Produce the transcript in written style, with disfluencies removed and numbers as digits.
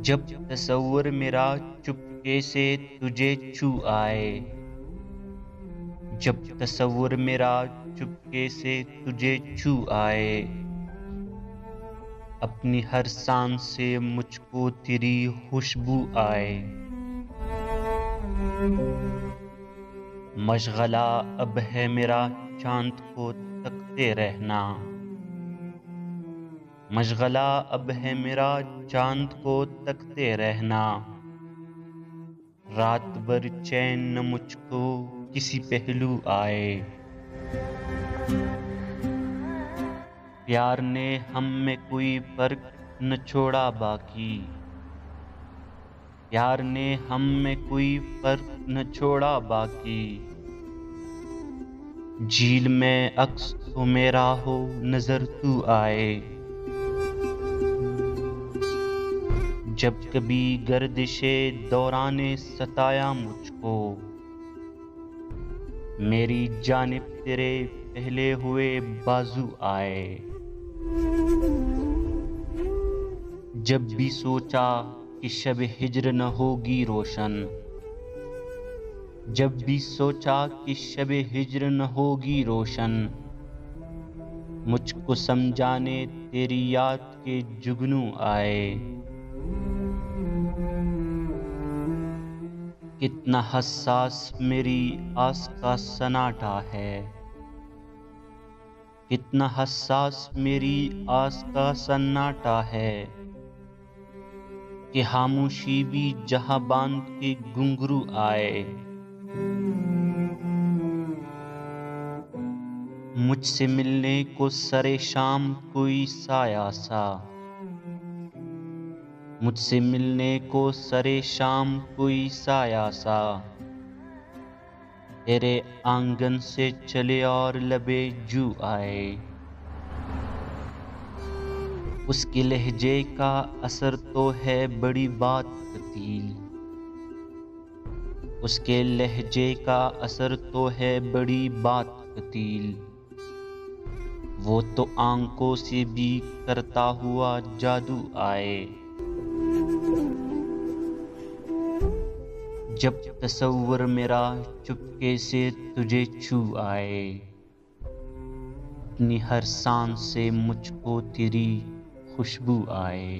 जब तसव्वुर मेरा चुपके से तुझे छू आए। जब तसव्वुर मेरा चुपके से तुझे छू आए। अपनी हर सांस से मुझको तेरी खुशबू आए। मशगला अब है मेरा चांद को तकते रहना। मशगला अब है मेरा चांद को तकते रहना। रात भर चैन न मुझको किसी पहलू आए। प्यार ने हम में कोई फर्क न छोड़ा बाकी। प्यार ने हम में कोई फर्क न छोड़ा बाकी। झील में अक्स तो मेरा हो नजर तू आए। जब कभी गर्दिशे दौराने सताया मुझको। मेरी जानिब तेरे पहले हुए बाजू आए। जब भी सोचा कि शब हिज्र न होगी रोशन। जब भी सोचा कि शब हिज्र न होगी रोशन। मुझको समझाने तेरी याद के जुगनू आए। कितना हसास मेरी आस का सन्नाटा है। कितना हसास मेरी आस का सन्नाटा है। कि खामोशी भी जहां बांध के घुंघरू आए। मुझसे मिलने को सरे शाम कोई साया सा। मुझसे मिलने को सरे शाम कोई साया सा। तेरे आंगन से चले और लबे जू आए। उसके लहजे का असर तो है बड़ी बात कतील। उसके लहजे का असर तो है बड़ी बात कतील। वो तो आंखों से भी करता हुआ जादू आए। जब तसव्वुर मेरा चुपके से तुझे छू आए। अपनी हर सांस से मुझको तेरी खुशबू आए।